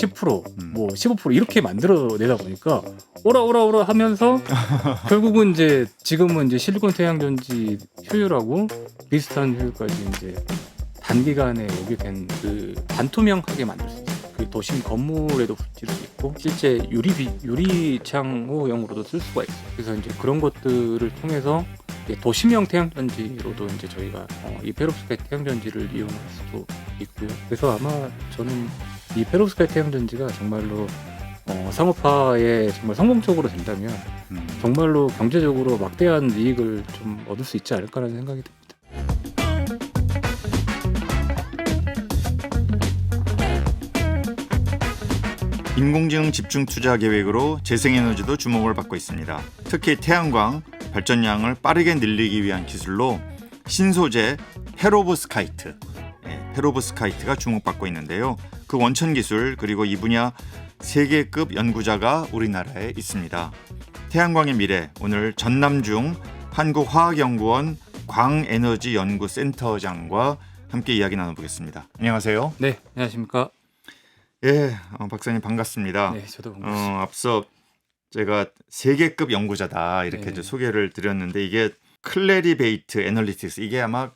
10%, 뭐 15% 이렇게 만들어내다 보니까 오라 하면서 결국은 이제 지금은 이제 실리콘 태양전지 효율하고 비슷한 효율까지 이제 단기간에 오게 된 그 반투명하게 만들 수 있어요. 그 도심 건물에도 붙일 수 있고 실제 유리창호용으로도 쓸 수가 있어요. 그래서 이제 그런 것들을 통해서 이제 도심형 태양전지로도 이제 저희가 이 페롭스카이 태양전지를 이용할 수도 있고요. 그래서 아마 저는 이 페롭스카이 태양전지가 정말로 상업화에 정말 성공적으로 된다면 정말로 경제적으로 막대한 이익을 좀 얻을 수 있지 않을까라는 생각이 듭니다. 인공지능 집중 투자 계획으로 재생에너지도 주목을 받고 있습니다. 특히 태양광 발전량을 빠르게 늘리기 위한 기술로 신소재 페로브스카이트, 페로브스카이트가 주목받고 있는데요. 그 원천 기술 그리고 이 분야 세계급 연구자가 우리나라에 있습니다. 태양광의 미래, 오늘 전남중 한국화학연구원 광에너지연구센터장과 함께 이야기 나눠보겠습니다. 안녕하세요. 네, 안녕하십니까? 예, 박사님 반갑습니다. 네, 저도 반갑습니다. 앞서 제가 세계급 연구자다 이렇게 네. 이제 소개를 드렸는데 이게 클래리베이트 애널리틱스 이게 아마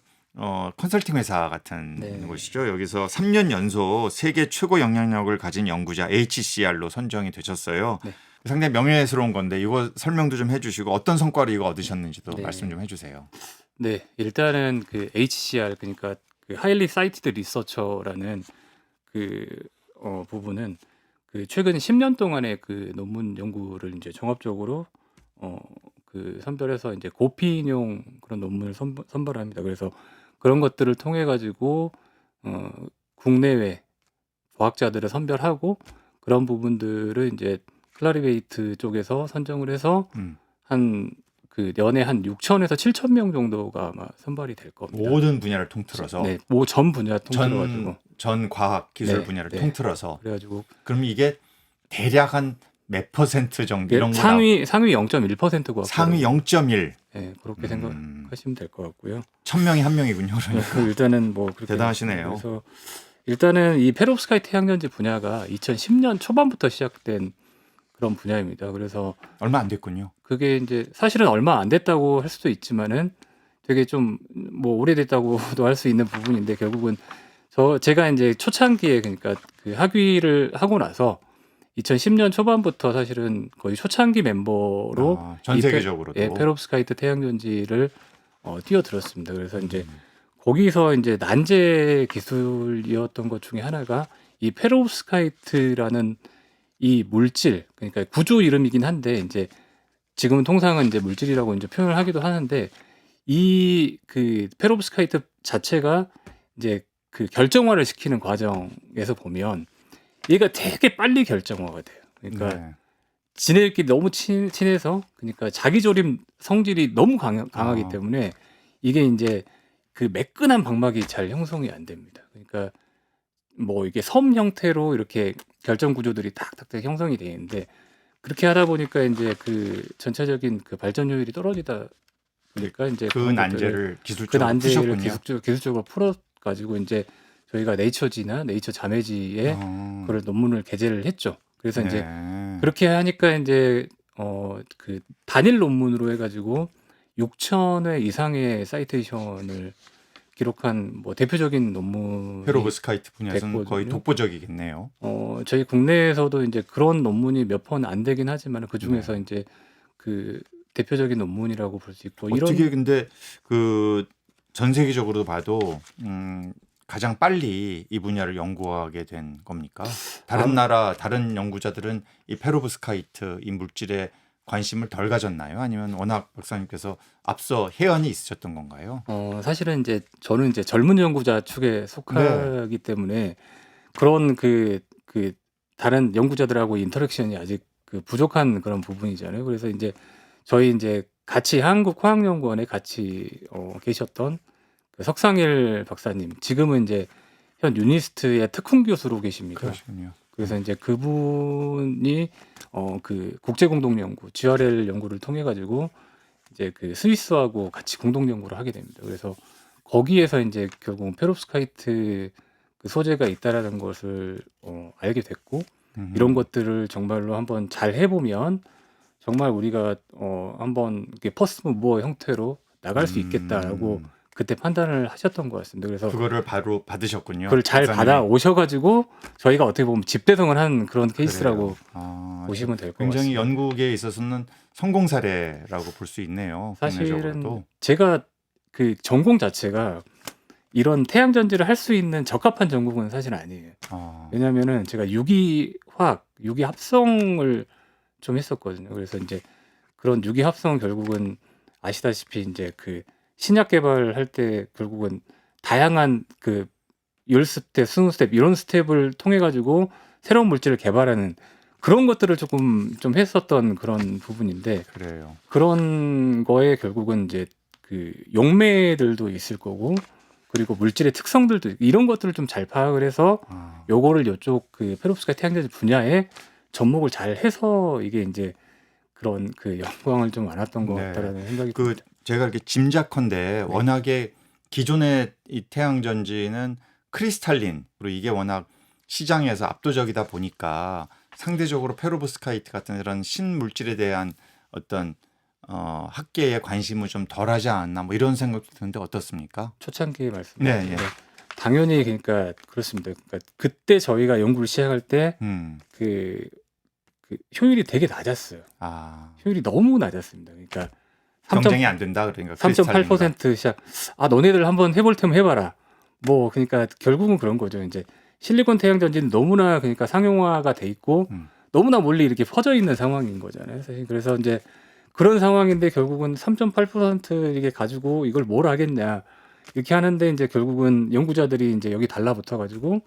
컨설팅 회사 같은 네. 곳이죠. 여기서 3년 연속 세계 최고 영향력을 가진 연구자 HCR로 선정이 되셨어요. 네. 상당히 명예스러운 건데 이거 설명도 좀 해주시고 어떤 성과를 이거 얻으셨는지도 네. 말씀 좀 해주세요. 네, 일단은 그 HCR 그러니까 그 Highly Cited Researcher라는 그 부분은 그 최근 10년 동안의 그 논문 연구를 이제 종합적으로 그 선별해서 이제 고피인용 그런 논문을 선발합니다. 그래서 그런 것들을 통해 가지고 국내외 과학자들을 선별하고 그런 부분들을 이제 클라리베이트 쪽에서 선정을 해서 한 그 연에 한 6천에서 7천 명 정도가 아마 선발이 될 겁니다. 모든 분야를 통틀어서 네, 뭐 전 분야 통틀어 가지고 전 과학 기술 네, 분야를 네. 통틀어서 그래가지고 그럼 이게 대략 한 몇 퍼센트 정도 이런 거 상위 0.1%고 상위 0.1 네, 그렇게 생각하시면 될 것 같고요. 1000명이 한 명이군요. 그러니까. 일단은 뭐 그렇게 대단하시네요. 그래서 일단은 이 페롭스카이 태양전지 분야가 2010년 초반부터 시작된 그런 분야입니다. 그래서 얼마 안 됐군요. 그게 이제 사실은 얼마 안 됐다고 할 수도 있지만은 되게 좀 뭐 오래됐다고도 할 수 있는 부분인데 결국은 제가 이제 초창기에 그러니까 그 학위를 하고 나서 2010년 초반부터 사실은 거의 초창기 멤버로 전 세계적으로도 페롭스카이트 태양전지를 뛰어들었습니다. 그래서 이제 거기서 이제 난제 기술이었던 것 중에 하나가 이 페롭스카이트라는 이 물질, 그러니까 구조 이름이긴 한데 이제 지금은 통상은 이제 물질이라고 이제 표현을 하기도 하는데 이 그 페롭스카이트 자체가 이제 그 결정화를 시키는 과정에서 보면 얘가 되게 빨리 결정화가 돼요. 그러니까 네. 지네끼리 너무 친해서 그러니까 자기조림 성질이 너무 강하기 때문에 이게 이제 그 매끈한 방막이 잘 형성이 안 됩니다. 그러니까 뭐 이게 섬 형태로 이렇게 결정 구조들이 탁탁탁 형성이 돼 있는데 그렇게 하다 보니까 이제 그 전체적인 그 발전 효율이 떨어지다 보니까 이제 그 난제를 기술적으로 푸셨군요. 기술적으로 풀어 가지고 이제 저희가 네이처지나 네이처 자매지에 그런 논문을 게재를 했죠. 그래서 네. 이제 그렇게 하니까 이제 그 단일 논문으로 해가지고 6,000회 이상의 사이테이션을 기록한 뭐 대표적인 논문. 페로브스카이트 분야에서는 됐거든요. 거의 독보적이겠네요. 저희 국내에서도 이제 그런 논문이 몇 번 안 되긴 하지만 그 중에서 이제 그 대표적인 논문이라고 볼 수 있고 어떻게 근데 그 전 세계적으로도 봐도 가장 빨리 이 분야를 연구하게 된 겁니까? 다른 나라 다른 연구자들은 이 페로브스카이트 이 물질에 관심을 덜 가졌나요? 아니면 워낙 박사님께서 앞서 해안이 있으셨던 건가요? 사실은 이제 저는 이제 젊은 연구자 축에 속하기 때문에 그런 그 다른 연구자들하고 인터랙션이 아직 그 부족한 그런 부분이잖아요. 그래서 이제 저희 이제 같이 한국화학연구원에 같이 계셨던 그 석상일 박사님, 지금은 이제 현 유니스트의 특훈 교수로 계십니다. 그러시군요. 그래서 이제 그분이 그 국제 공동 연구 GRL 연구를 통해 가지고 이제 그 스위스하고 같이 공동 연구를 하게 됩니다. 그래서 거기에서 이제 결국 페롭스카이트 그 그 소재가 있다라는 것을 알게 됐고 이런 것들을 정말로 한번 잘 해보면 정말 우리가 한번 이렇게 퍼스트 무버 형태로 나갈 수 있겠다라고 그때 판단을 하셨던 것 같습니다. 그래서 그거를 바로 받으셨군요. 그걸 잘 박사님이. 받아 오셔가지고 저희가 어떻게 보면 집대성을 한 그런 케이스라고 그래요. 아, 보시면 될 것 굉장히 같습니다. 연구계에 있어서는 성공 사례라고 볼 수 있네요. 사실은 국내적으로도. 제가 그 전공 자체가 이런 태양 전지를 할 수 있는 적합한 전공은 사실 아니에요. 아, 왜냐면은 제가 유기화학, 유기합성을 좀 했었거든요. 그래서 이제 그런 유기합성은 결국은 아시다시피 이제 그 신약 개발할 때 결국은 다양한 그 10스텝, 20스텝 이런 스텝을 통해 가지고 새로운 물질을 개발하는 그런 것들을 조금 좀 했었던 그런 부분인데 그래요. 그런 거에 결국은 이제 그 용매들도 있을 거고 그리고 물질의 특성들도 이런 것들을 좀 잘 파악을 해서 아, 요거를 요쪽 그 페롭스카이 태양전지 분야에 접목을 잘 해서 이게 이제 그런 그 영광을 좀 안았던 것 네. 같다라는 생각이 그 듭니다. 제가 이렇게 짐작컨대 워낙에 기존의 이 태양 전지는 크리스탈린 그리고 이게 워낙 시장에서 압도적이다 보니까 상대적으로 페로브스카이트 같은 이런 신물질에 대한 어떤 학계의 관심은 좀 덜하지 않나 뭐 이런 생각도 드는데 어떻습니까? 초창기 말씀. 네, 예. 당연히 그러니까 그렇습니다. 그러니까 그때 저희가 연구를 시작할 때 그 효율이 되게 낮았어요. 아, 효율이 너무 낮았습니다. 그러니까 경쟁이 안 된다 그러니까 크리스탈린과. 3.8% 시작. 아 너네들 한번 해볼 테면 해봐라. 뭐 그러니까 결국은 그런 거죠. 이제 실리콘 태양 전지는 너무나 그러니까 상용화가 돼 있고 음. 너무나 멀리 이렇게 퍼져 있는 상황인 거잖아요. 사실 그래서 이제 그런 상황인데 결국은 3.8% 이게 가지고 이걸 뭘 하겠냐 이렇게 하는데 이제 결국은 연구자들이 이제 여기 달라붙어 가지고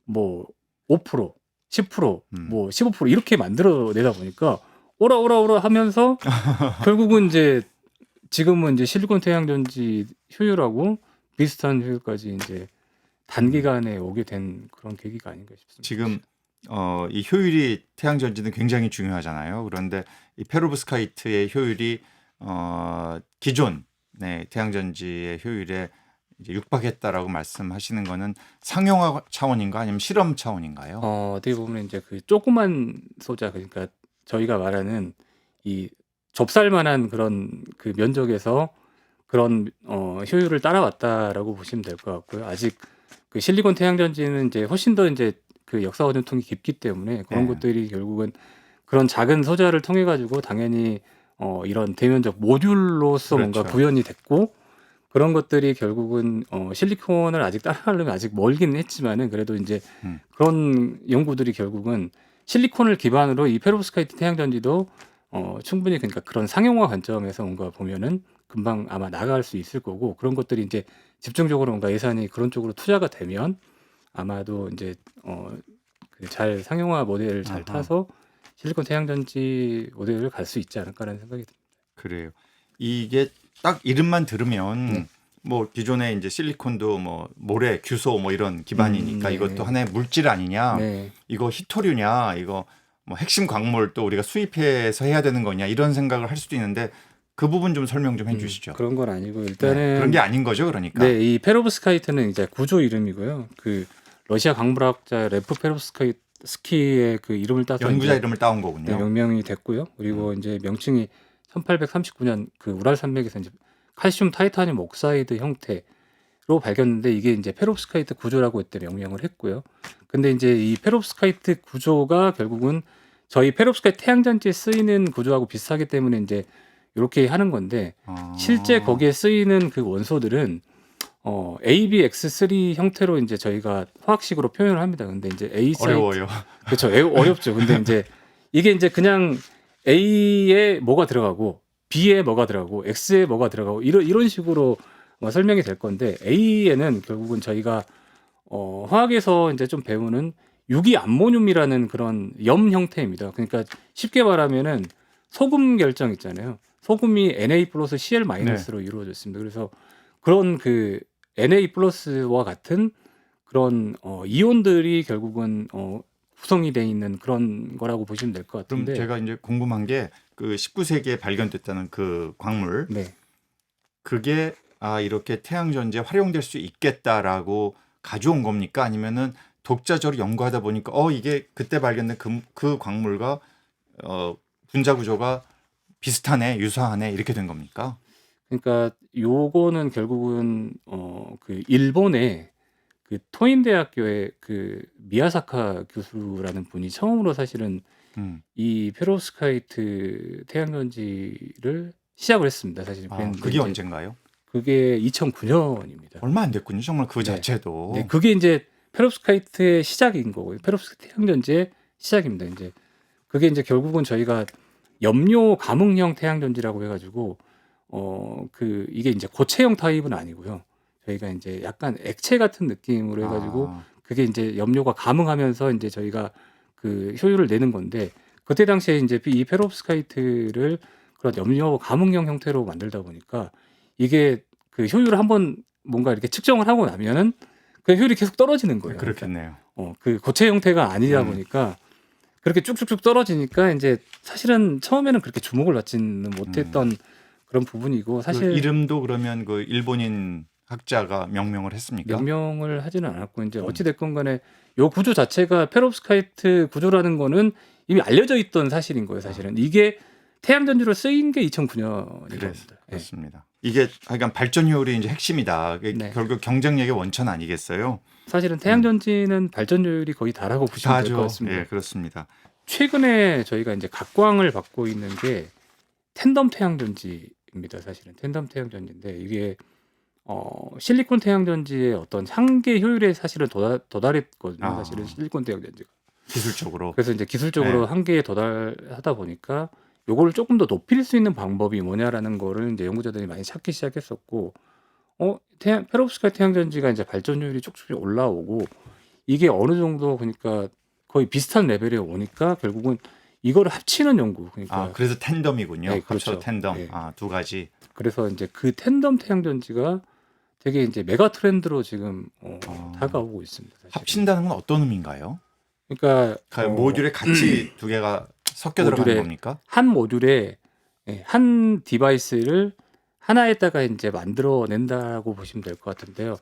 뭐 5%, 10%, 뭐 15% 이렇게 만들어내다 보니까 오라 오라 오라 하면서 결국은 이제 지금은 이제 실리콘 태양전지 효율하고 비슷한 효율까지 이제 단기간에 오게 된 그런 계기가 아닌가 싶습니다. 지금 이 효율이 태양 전지는 굉장히 중요하잖아요. 그런데 이 페로브스카이트의 효율이 기존 태양 전지의 효율에 이제 육박했다라고 말씀하시는 거는 상용화 차원인가 아니면 실험 차원인가요? 어떻게 보면 이제 그 조그만 소자 그러니까 저희가 말하는 이 좁쌀만한 그런 그 면적에서 그런 효율을 따라왔다라고 보시면 될 것 같고요. 아직 그 실리콘 태양전지는 이제 훨씬 더 이제 그 역사 원통이 깊기 때문에 그런 네. 것들이 결국은 그런 작은 소자를 통해 가지고 당연히 이런 대면적 모듈로서 뭔가 그렇죠. 구현이 됐고 그런 것들이 결국은 실리콘을 아직 따라가려면 아직 멀기는 했지만은 그래도 이제 그런 연구들이 결국은 실리콘을 기반으로 이 페로브스카이트 태양전지도 충분히 그러니까 그런 상용화 관점에서 뭔가 보면은 금방 아마 나갈 수 있을 거고 그런 것들이 이제 집중적으로 뭔가 예산이 그런 쪽으로 투자가 되면 아마도 이제 그 잘 상용화 모델을 잘 아하. 타서 실리콘 태양전지 모델을 갈 수 있지 않을까라는 생각이 듭니다. 그래요. 이게 딱 이름만 들으면 네. 뭐 기존에 이제 실리콘도 뭐 모래, 규소 뭐 이런 기반이니까 네. 이것도 하나의 물질 아니냐, 네. 이거 희토류냐, 이거 뭐 핵심 광물 또 우리가 수입해서 해야 되는 거냐 이런 생각을 할 수도 있는데 그 부분 좀 설명 좀 해주시죠. 그런 건 아니고 네, 일단은 그런 게 아닌 거죠, 그러니까. 네, 이 페로브스카이트는 이제 구조 이름이고요. 그 러시아 강물학자 레프 페로브스키의 그 이름을 따서 연구자 이제 이름을 따온 거군요. 네, 명명이 됐고요. 그리고 이제 명칭이 1839년 그 우랄 산맥에서 이제 칼슘 타이타늄 옥사이드 형태로 발견했는데 이게 이제 페롭스카이트 구조라고 그때 명명을 했고요. 근데 이제 이 페롭스카이트 구조가 결국은 저희 페롭스카이트 태양전지에 쓰이는 구조하고 비슷하기 때문에 이제 이렇게 하는 건데 실제 거기에 쓰이는 그 원소들은 ABX3 형태로 이제 저희가 화학식으로 표현을 합니다. 근데 이제 A 사이트 어려워요. 그렇죠. 어렵죠. 근데 이제 이게 이제 그냥 A에 뭐가 들어가고 B에 뭐가 들어가고 X에 뭐가 들어가고 이런 식으로 설명이 될 건데 A에는 결국은 저희가 화학에서 이제 좀 배우는 유기암모늄이라는 그런 염 형태입니다. 그러니까 쉽게 말하면은 소금 결정 있잖아요. 소금이 Na 플러스 Cl 마이너스로 이루어져 있습니다. 그래서 그런 그 Na 플러스와 같은 그런 이온들이 결국은 구성이 돼 있는 그런 거라고 보시면 될 것 그럼 같은데. 제가 이제 궁금한 게 그 19세기에 발견됐다는 그 광물, 네. 그게 이렇게 태양 전지에 활용될 수 있겠다라고 가져온 겁니까? 아니면은 독자적으로 연구하다 보니까 이게 그때 발견된 그 광물과 분자 구조가 비슷하네, 유사하네 이렇게 된 겁니까? 그러니까 요거는 결국은 그 일본의 그 토인 대학교의 그 미야사카 교수라는 분이 처음으로 사실은 음. 이 페로브스카이트 태양전지를 시작을 했습니다. 사실 그게 이제 언젠가요? 그게 2009년입니다. 얼마 안 됐군요. 정말 그 네. 자체도. 네, 그게 이제 페로브스카이트의 시작인 거고요. 페로브스카이트 태양전지의 시작입니다. 이제 그게 이제 결국은 저희가 염료 감응형 태양전지라고 해가지고 이게 이제 고체형 타입은 아니고요. 저희가 이제 약간 액체 같은 느낌으로 해가지고 그게 이제 염료가 감응하면서 이제 저희가 그 효율을 내는 건데 그때 당시에 이제 이 페로브스카이트를 그런 염료 감응형 형태로 만들다 보니까 이게 그 효율을 한번 뭔가 이렇게 측정을 하고 나면은 그 효율이 계속 떨어지는 거예요. 그렇겠네요. 그 고체 형태가 아니다 음. 보니까 그렇게 쭉쭉쭉 떨어지니까 이제 사실은 처음에는 그렇게 주목을 받지는 못했던 그런 부분이고 사실 그 이름도 그러면 그 일본인 학자가 명명을 했습니까? 명명을 하지는 않았고 이제 어찌 됐건 간에 요 구조 자체가 페로브스카이트 구조라는 거는 이미 알려져 있던 사실인 거예요. 사실은 이게 태양전지로 쓰인 게 2009년인 겁니다. 그렇습니다. 이게 하여간 발전 효율이 이제 핵심이다. 네. 결국 경쟁력의 원천 아니겠어요? 사실은 태양전지는 발전율이 거의 다라고 보시면 될 것 같습니다. 예, 그렇습니다. 최근에 저희가 이제 각광을 받고 있는 게 텐덤 태양전지입니다. 사실은 텐덤 태양전지인데 이게 실리콘 태양전지의 어떤 한계 효율에 사실은 도달했거든요. 사실은 실리콘 태양전지가 기술적으로. 그래서 이제 기술적으로 한계에 도달하다 보니까 요거를 조금 더 높일 수 있는 방법이 뭐냐라는 거를 이제 연구자들이 많이 찾기 시작했었고 페로브스카이트 태양전지가 이제 발전율이 쭉쭉 올라오고 이게 어느 정도 그러니까 거의 비슷한 레벨에 오니까 결국은 이거를 합치는 연구 그러니까 그래서 텐덤이군요. 네, 그렇죠. 합쳐 텐덤. 네. 두 가지. 그래서 이제 그 텐덤 태양전지가 되게 이제 메가 트렌드로 지금 다가오고 있습니다. 사실은. 합친다는 건 어떤 의미인가요? 그러니까 모듈에 같이 두 개가 섞여 들어가는 겁니까? 한 모듈에 한 디바이스를 하나에다가 이제 만들어낸다고 보시면 될 것 같은데요.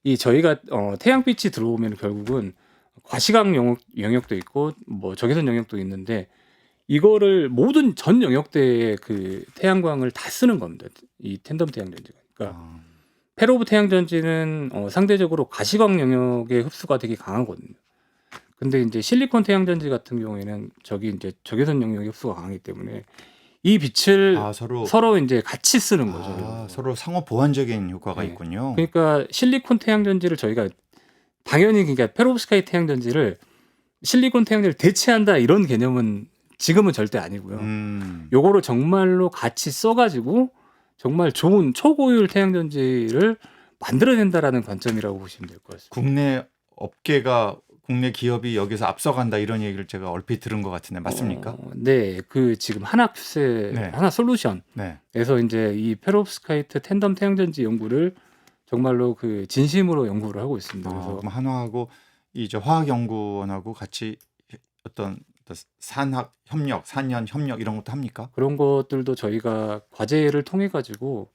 이 저희가 태양빛이 들어오면 결국은 과시광 영역도 있고 뭐 적외선 영역도 있는데 이거를 모든 전 영역대의 그 태양광을 다 쓰는 겁니다. 이 텐덤 태양전지가. 그러니까 페로브 태양전지는 상대적으로 과시광 영역의 흡수가 되게 강하거든요. 근데 이제 실리콘 태양전지 같은 경우에는 저기 이제 적외선 영역의 흡수가 강하기 때문에 이 빛을 서로 이제 같이 쓰는 거죠. 서로 상호 보완적인 효과가 네. 있군요. 그러니까 실리콘 태양전지를 저희가 당연히 그러니까 페로브스카이트 태양전지를 실리콘 태양전지를 대체한다 이런 개념은 지금은 절대 아니고요. 요거를 정말로 같이 써가지고 정말 좋은 초고효율 태양전지를 만들어낸다라는 관점이라고 보시면 될 것 같습니다. 국내 업계가 국내 기업이 여기서 앞서간다 이런 얘기를 제가 얼핏 들은 것 같은데 맞습니까? 네, 그 지금 하나솔루션에서 이제 이 페로브스카이트 텐덤 태양전지 연구를 정말로 그 진심으로 연구를 하고 있습니다. 그래서 그럼 한화하고 이제 화학연구원하고 같이 어떤 산학 협력, 산연 협력 이런 것도 합니까? 그런 것들도 저희가 과제를 통해 가지고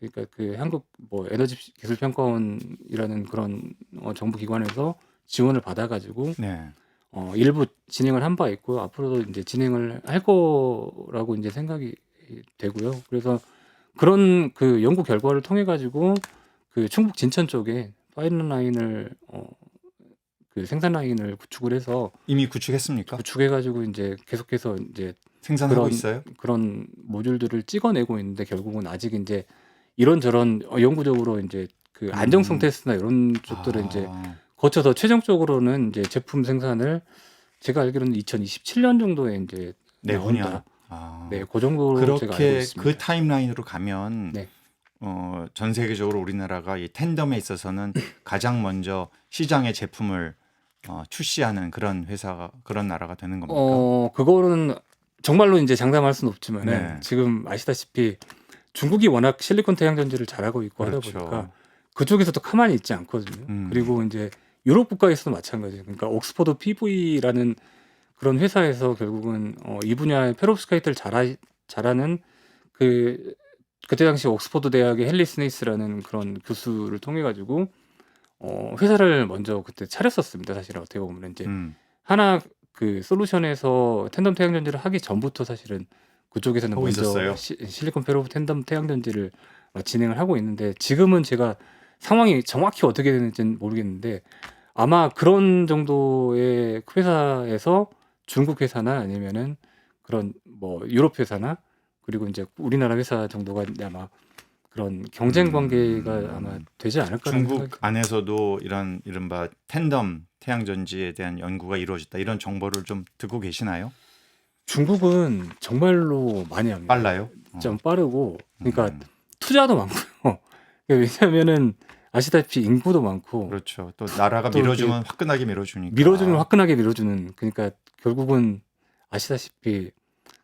그러니까 그 한국 뭐 에너지 기술 평가원이라는 그런 정부 기관에서 지원을 받아 가지고 일부 진행을 한 바 있고 앞으로도 이제 진행을 할 거라고 이제 생각이 되고요. 그래서 그런 그 연구 결과를 통해 가지고 그 충북 진천 쪽에 파일럿 라인을 그 생산 라인을 구축을 해서 이미 구축했습니까? 구축해 가지고 이제 계속해서 이제 생산하고 있어요? 그런 모듈들을 찍어내고 있는데 결국은 아직 이제 이런저런 영구적으로 이제 그 안정성 테스트나 이런 쪽들을 이제 거쳐서 최종적으로는 이제 제품 생산을 제가 알기로는 2027년 정도에 이제 나온다. 네, 그 정도로 제가 알고 있습니다. 그 타임라인으로 가면 전 세계적으로 우리나라가 이 텐덤에 있어서는 가장 먼저 시장에 제품을 출시하는 그런 회사가 그런 나라가 되는 겁니까? 그거는 정말로 이제 장담할 수는 없지만 지금 아시다시피 중국이 워낙 실리콘 태양전지를 잘하고 있고 하다 보니까 그쪽에서도 가만히 있지 않거든요. 그리고 이제 유럽 국가에서도 마찬가지예요. 그러니까 옥스퍼드 PV라는 그런 회사에서 결국은 이 분야의 페로브스카이트를 잘하는 그때 당시 옥스퍼드 대학의 헨리 스네이스라는 그런 교수를 통해 가지고 회사를 먼저 그때 차렸었습니다. 사실은 어떻게 보면 이제 음. 하나 그 솔루션에서 텐덤 태양전지를 하기 전부터 사실은 그쪽에서는 하고 먼저 있었어요? 실리콘 밸브 텐덤 태양전지를 진행을 하고 있는데 지금은 제가 상황이 정확히 어떻게 되는지는 모르겠는데 아마 그런 정도의 회사에서 중국 회사나 아니면은 그런 뭐 유럽 회사나 그리고 이제 우리나라 회사 정도가 이제 아마 그런 경쟁 관계가 아마 되지 않을까라는 중국 생각이 안에서도 이런 이른바 텐덤 태양전지에 대한 연구가 이루어졌다. 이런 정보를 좀 듣고 계시나요? 중국은 정말로 많이 합니다. 빨라요? 좀 빠르고 그러니까 음, 투자도 많고요. 왜냐하면은 아시다시피 인구도 많고 그렇죠. 또 나라가 또 이게 밀어주면 화끈하게 밀어주니까. 밀어주는 화끈하게 밀어주는 그러니까 결국은 아시다시피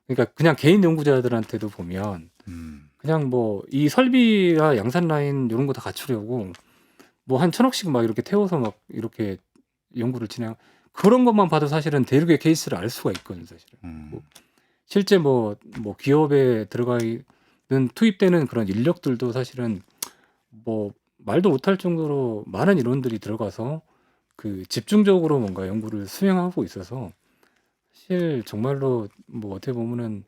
그러니까 그냥 개인 연구자들한테도 보면 음, 그냥 뭐 이 설비와 양산 라인 이런 거 다 갖추려고 뭐 한 1,000억씩 막 이렇게 태워서 막 이렇게 연구를 진행 그런 것만 봐도 사실은 대륙의 케이스를 알 수가 있거든요, 사실은. 음, 실제 뭐 기업에 들어가 있는 투입되는 그런 인력들도 사실은 뭐 말도 못할 정도로 많은 인원들이 들어가서 그 집중적으로 뭔가 연구를 수행하고 있어서 사실 정말로 뭐 어떻게 보면은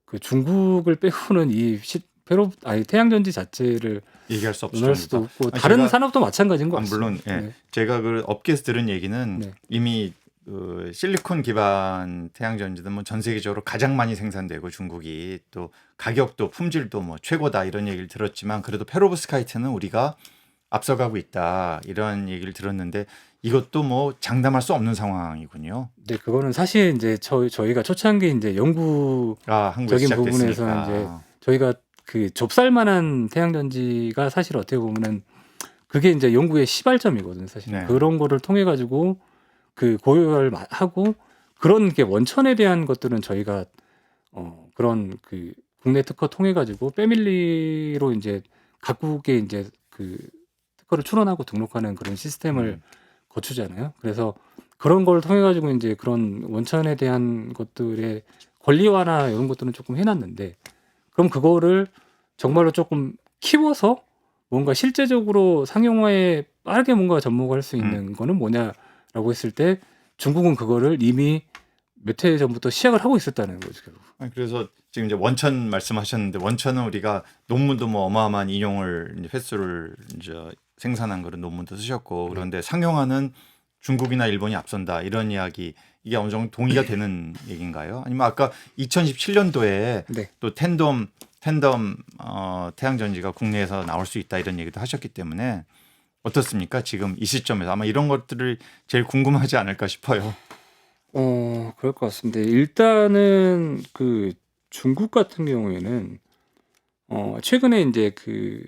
그 중국을 빼고는 이 페로 아니 태양전지 자체를 얘기할 수 없을 논할 수도 정도다. 없고 아니, 다른 제가 산업도 마찬가지인 것 같습니다. 물론 예. 네. 제가 그 업계에서 들은 얘기는 네. 이미 그 실리콘 기반 태양전지는 뭐 전 세계적으로 가장 많이 생산되고 중국이 또 가격도 품질도 뭐 최고다 이런 얘기를 들었지만 그래도 페로브스카이트는 우리가 앞서가고 있다 이런 얘기를 들었는데 이것도 뭐 장담할 수 없는 상황이군요. 네, 그거는 사실 이제 저희가 초창기 이제 연구적인 아, 한국에 부분에서 이제 시작됐으니까. 저희가 그 좁쌀만한 태양전지가 사실 어떻게 보면은 그게 이제 연구의 시발점이거든요. 사실 네. 그런 거를 통해 가지고 그 고려하고 그런 게 원천에 대한 것들은 저희가 그런 그 국내 특허 통해 가지고 패밀리로 이제 각국에 이제 그 특허를 출원하고 등록하는 그런 시스템을 거치잖아요. 그래서 그런 걸 통해 가지고 이제 그런 원천에 대한 것들의 권리화나 이런 것들은 조금 해놨는데 그럼 그거를 정말로 조금 키워서 뭔가 실제적으로 상용화에 빠르게 뭔가 접목할 수 있는 거는 뭐냐라고 했을 때 중국은 그거를 이미 몇 해 전부터 시작을 하고 있었다는 거죠. 결국. 아니, 그래서 지금 이제 원천 말씀하셨는데 원천은 우리가 논문도 뭐 어마어마한 인용을 이제 횟수를 이제 생산한 그런 논문도 쓰셨고 그런데 상용화는 중국이나 일본이 앞선다 이런 이야기 이게 어느 정도 동의가 되는 얘기인가요? 아니면 아까 2017년도에 네. 또 텐덤 태양전지가 국내에서 나올 수 있다 이런 얘기도 하셨기 때문에 어떻습니까? 지금 이 시점에서 아마 이런 것들을 제일 궁금하지 않을까 싶어요. 그럴 것 같습니다. 일단은 그 중국 같은 경우에는 최근에 이제 그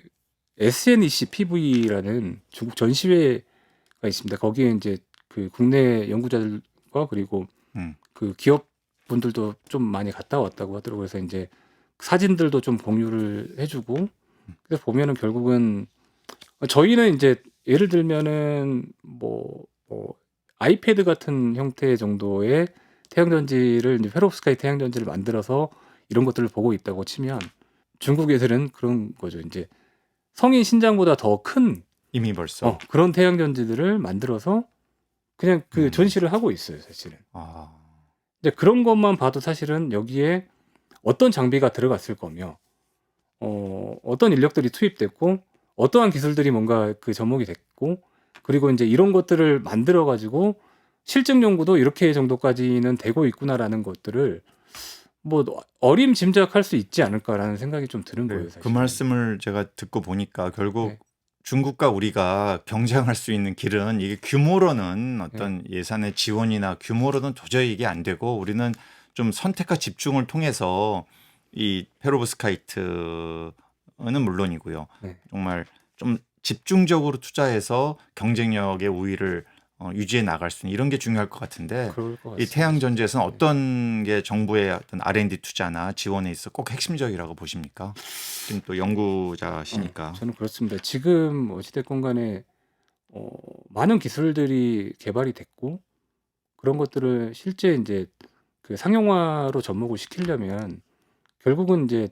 SNEC PV라는 중국 전시회가 있습니다. 거기에 이제 그 국내 연구자들과 그리고 음. 그 기업 분들도 좀 많이 갔다 왔다고 하더라고요. 그래서 이제 사진들도 좀 공유를 해주고 그래서 보면은 결국은 저희는 이제 예를 들면은 뭐 아이패드 같은 형태 정도의 태양전지를 이제 페롭스카이 태양전지를 만들어서 이런 것들을 보고 있다고 치면 중국 애들은 그런 거죠. 이제 성인 신장보다 더 큰 이미 벌써. 그런 태양전지들을 만들어서 그냥 그 전시를 하고 있어요, 사실은. 아, 근데 그런 것만 봐도 사실은 여기에 어떤 장비가 들어갔을 거며, 어떤 인력들이 투입됐고, 어떠한 기술들이 뭔가 그 접목이 됐고, 그리고 이제 이런 것들을 만들어 가지고 실증 연구도 이렇게 정도까지는 되고 있구나라는 것들을 뭐 어림짐작할 수 있지 않을까라는 생각이 좀 드는 네, 거예요, 사실. 그 말씀을 제가 듣고 보니까 결국 네. 중국과 우리가 경쟁할 수 있는 길은 이게 규모로는 어떤 예산의 지원이나 규모로는 도저히 이게 안 되고 우리는 좀 선택과 집중을 통해서 이 페로브스카이트는 물론이고요. 네. 정말 좀 집중적으로 투자해서 경쟁력의 우위를 유지해 나갈 수 있는 이런 게 중요할 것 같은데 그럴 것 이 같습니다. 태양전지에서는 어떤 게 정부의 어떤 R&D 투자나 지원에 있어 꼭 핵심적이라고 보십니까? 지금 또 연구자시니까. 저는 그렇습니다. 지금 어찌됐건 간에 많은 기술들이 개발이 됐고 그런 것들을 실제 이제 그 상용화로 접목을 시키려면 결국은 이제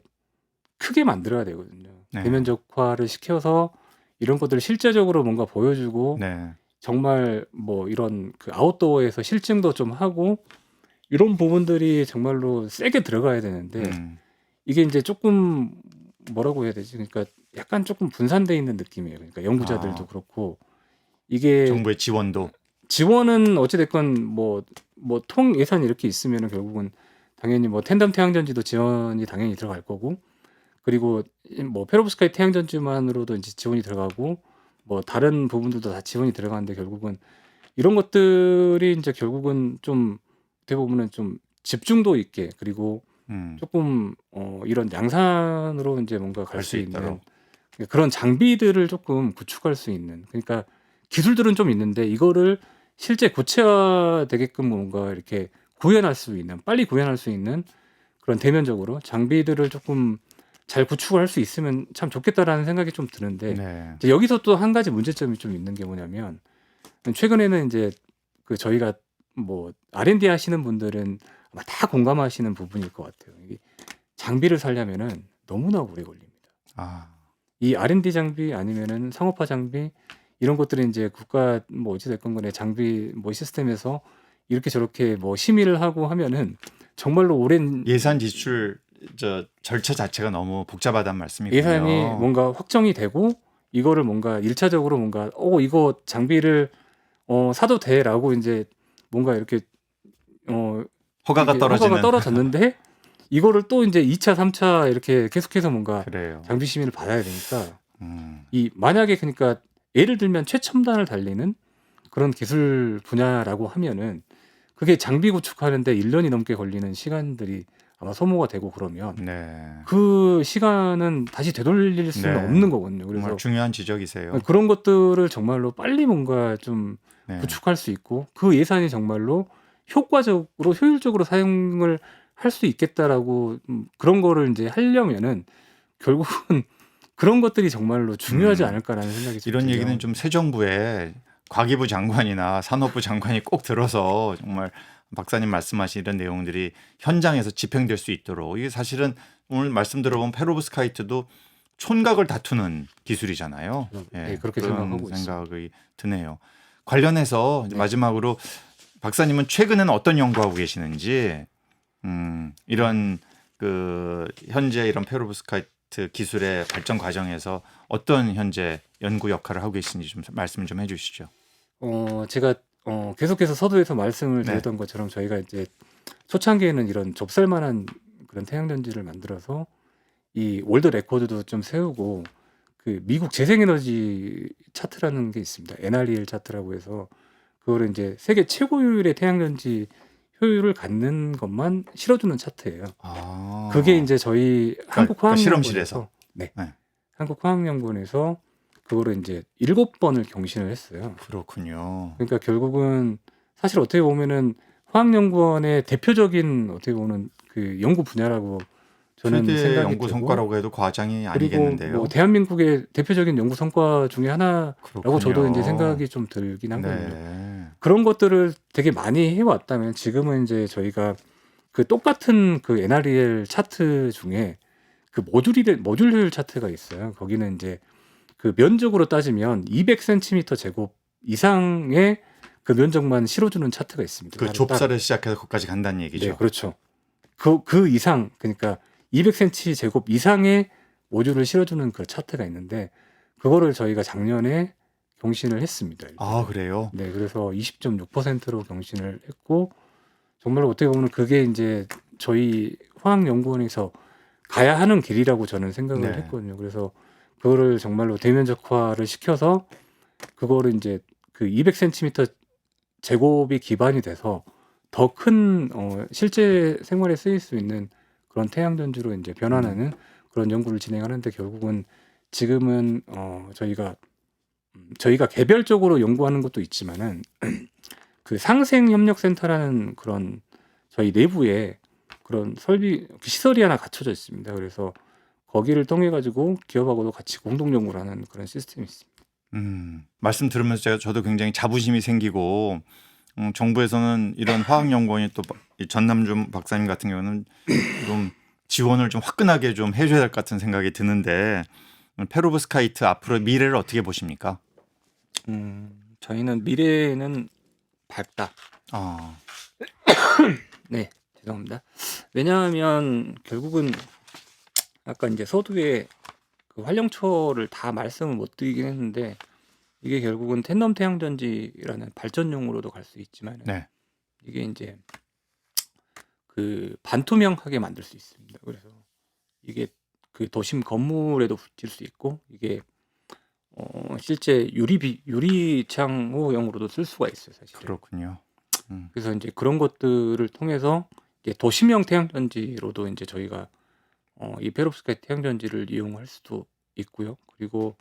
크게 만들어야 되거든요. 네. 대면적화를 시켜서 이런 것들을 실제적으로 뭔가 보여주고 네. 정말 뭐 이런 그 아웃도어에서 실증도 좀 하고 이런 부분들이 정말로 세게 들어가야 되는데 음. 이게 이제 조금 뭐라고 해야 되지? 그러니까 약간 조금 분산돼 있는 느낌이에요. 그러니까 연구자들도 아. 그렇고 이게 정부의 지원도. 지원은 어찌 됐건 뭐 통 예산이 이렇게 있으면은 결국은 당연히 뭐 텐덤 태양전지도 지원이 당연히 들어갈 거고 그리고 뭐 페로브스카이 태양전지만으로도 이제 지원이 들어가고 뭐 다른 부분들도 다 지원이 들어가는데 결국은 이런 것들이 인제 결국은 좀 어떻게 보면은 좀 집중도 있게 그리고 음. 쪼끔 이런 양산으로 인제 뭔가 갈 갈 수 수 있는 있도록. 그런 장비들을 쪼끔 구축할 수 있는 그러니까 기술들은 좀 있는데 이거를 실제 구체화되게끔 뭔가 이렇게 구현할 수 있는 빨리 구현할 수 있는 그런 대면적으로 장비들을 쪼끔 잘 구축을 할 수 있으면 참 좋겠다라는 생각이 좀 드는데 네. 이제 여기서 또 한 가지 문제점이 좀 있는 게 뭐냐면 최근에는 인제 그 저희가 뭐 R&D 하시는 분들은 아마 다 공감하시는 부분일 것 같아요. 이게 장비를 사려면은 너무나 오래 걸립니다. 아. 이 R&D 장비 아니면은 상업화 장비 이런 것들이 인제 국가 뭐 어찌 됐건 간에 장비 뭐 시스템에서 이렇게 저렇게 뭐 심의를 하고 하면은 정말로 오랜 예산 지출 절차 자체가 너무 복잡하다는 예산이 말씀이군요. 뭔가 확정이 되고 이거를 뭔가 1 차적으로 뭔가 이거 장비를 사도 돼."라고 인제 뭔가 이렇게 어 허가가 이렇게 허가가 떨어지는. 떨어졌는데 이거를 또 인제 2 차, 3차 이렇게 계속해서 뭔가 그래요. 장비 심의를 받아야 되니까 음. 이 만약에 그러니까 예를 들면 최첨단을 달리는 그런 기술 분야라고 하면은 그게 장비 구축하는 데 1 년이 넘게 걸리는 시간들이 아마 소모가 되고 그러면 네. 그 시간은 다시 되돌릴 수는 네. 없는 거거든요. 정말 그래서 중요한 지적이세요. 그런 것들을 정말로 빨리 뭔가 좀 네. 구축할 수 있고 그 예산이 정말로 효과적으로 효율적으로 사용을 할 수 있겠다라고 그런 거를 인제 하려면은 결국은 그런 것들이 정말로 중요하지 음. 않을까라는 생각이 좀 이런 얘기는 들어요. 좀 새 정부의 과기부 장관이나 산업부 장관이 꼭 들어서 정말 박사님 말씀하신 이런 내용들이 현장에서 집행될 수 있도록 이게 사실은 오늘 말씀 들어본 페로브스카이트도 촌각을 다투는 기술이잖아요. 네 예, 그렇게 그런 생각하고 있습니다. 생각이 드네요. 관련해서 이제 네. 마지막으로 박사님은 최근에는 어떤 연구하고 계시는지 이런 그 현재 이런 페로브스카이트 기술의 발전 과정에서 어떤 현재 연구 역할을 하고 계신지 좀 말씀 좀 해주시죠. 제가 계속해서 서두에서 말씀을 네. 드렸던 것처럼 저희가 이제 초창기에는 이런 좁쌀만한 그런 태양전지를 만들어서 이 월드 레코드도 좀 세우고 그 미국 재생에너지 차트라는 게 있습니다. NREL 차트라고 해서 그거를 인제 세계 최고 효율의 태양전지 효율을 갖는 것만 실어주는 차트예요. 그게 아, 인제 저희 그러니까 실험실에서. 한국화학연구원에서 네. 네. 한국화학연구원에서 그거를 인제 7 번을 경신을 했어요. 그렇군요. 그러니까 결국은 사실 어떻게 보면은 화학연구원의 대표적인 어떻게 보면 그 연구 분야라고 저는 최대 생각이 연구 되고 성과라고 해도 과장이 그리고 뭐 아니겠는데요. 대한민국의 대표적인 연구 성과 중에 하나라고 저도 인제 그렇군요. 생각이 좀 들긴 하거든요. 네. 그런 것들을 되게 많이 해 왔다면 지금은 인제 저희가 그 똑같은 그 NREL 차트 중에 그 모듈 효율 차트가 있어요. 거기는 인제 그 면적으로 따지면 200 센티미터 제곱 이상의 그 면적만 실어주는 차트가 있습니다. 그 따로 좁쌀을 시작해서 거기까지 간다는 네 얘기죠. 그렇죠. 그 이상 그러니까 200 센티 제곱 이상의 모듈을 실어주는 그 차트가 있는데 그거를 저희가 작년에 경신을 했습니다. 아, 일단은. 그래요? 네 그래서 20.6%로 경신을 했고 정말로 어떻게 보면 그게 인제 저희 화학연구원에서 가야 하는 길이라고 저는 생각을 네. 했거든요. 그래서 그거를 정말로 대면적화를 시켜서 그거를 인제 그 200 센티미터 제곱이 기반이 돼서 더 큰 실제 생활에 쓰일 수 있는 그런 태양전지로 인제 변환하는 그런 연구를 진행하는데 결국은 지금은 저희가 개별적으로 연구하는 것도 있지만은 그 상생협력센터라는 그런 저희 내부에 그런 설비 시설이 하나 갖춰져 있습니다. 그래서 거기를 통해 가지고 기업하고도 같이 공동 연구를 하는 그런 시스템이 있습니다. 말씀 들으면서 저도 굉장히 자부심이 생기고 정부에서는 이런 화학연구원이 또 이 전남준 박사님 같은 경우는 좀 지원을 좀 화끈하게 좀 해줘야 될 것 같은 생각이 드는데 페로브스카이트 앞으로 미래를 어떻게 보십니까? 저희는 미래는 밝다. 아, 네, 죄송합니다. 왜냐하면 결국은 아까 이제 서두에 그 활용초를 다 말씀을 못 드리긴 했는데 이게 결국은 텐덤 태양전지라는 발전용으로도 갈 수 있지만 네. 이게 이제 그 반투명하게 만들 수 있습니다. 그래서 이게 그 도심 건물에도 붙일 수 있고 이게 실제 유리창호용으로도 쓸 수가 있어요, 사실. 그렇군요. 그래서 이제 그런 것들을 통해서 이제 도심형 태양전지로도 이제 저희가 이 페롭스카이트 태양전지를 이용할 수도 있고요. 그리고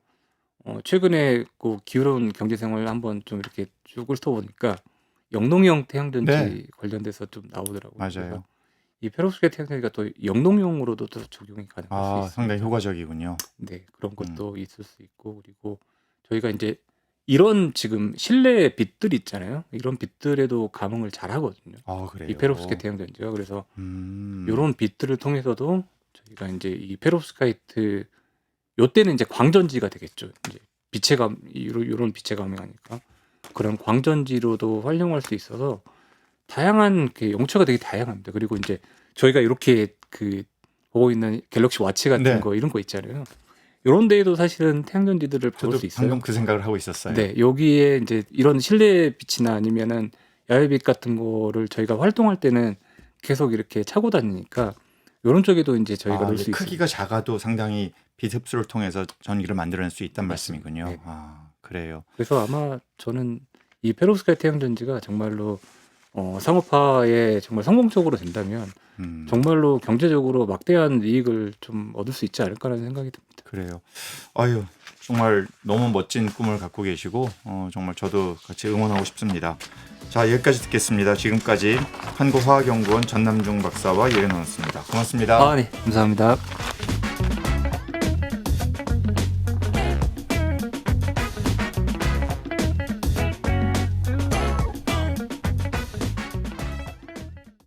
최근에 그 기울어온 경제생활을 한번 좀 이렇게 쭉 훑어보니까 영농형 태양전지 네. 관련돼서 좀 나오더라고요. 맞아요. 그래서 이 페롭스카이트 태양전지가 또 영농용으로도 또 적용이 가능할 수 아, 있습니다. 상당히 효과적이군요. 네, 그런 것도 있을 수 있고 그리고 저희가 이제 이런 지금 실내 빛들 있잖아요. 이런 빛들에도 감응을 잘 하거든요. 아, 그래요. 이 페롭스카이트 태양전지가. 그래서 음. 이런 빛들을 통해서도 저희가 이제 이 페롭스카이트 요때는 이제 광전지가 되겠죠. 이제 빛의 감 이런 빛의 감응하니까 그런 광전지로도 활용할 수 있어서 다양한 그 용처가 되게 다양합니다. 그리고 이제 저희가 이렇게 그 보고 있는 갤럭시 워치 같은 네. 거 이런 거 있잖아요. 이런 데에도 사실은 태양전지들을 볼 저도 수 있어요. 방금 그 생각을 하고 있었어요. 네, 여기에 이제 이런 실내 빛이나 아니면은 야외빛 같은 거를 저희가 활동할 때는 계속 이렇게 차고 다니니까 이런 쪽에도 이제 저희가 넣을 수 있어요. 크기가 작아도 상당히 빛 흡수를 통해서 전기를 만들어낼 수 있다는 맞습니다. 말씀이군요. 네. 아, 그래요. 그래서 아마 저는 이 페롭스카이트 태양전지가 정말로 상업화에 정말 성공적으로 된다면 정말로 경제적으로 막대한 이익을 좀 얻을 수 있지 않을까라는 생각이 듭니다. 그래요. 아유, 정말 너무 멋진 꿈을 갖고 계시고 정말 저도 같이 응원하고 싶습니다. 자, 여기까지 듣겠습니다. 지금까지 한국화학연구원 전남중 박사와 얘기 나눴습니다. 고맙습니다. 네, 감사합니다.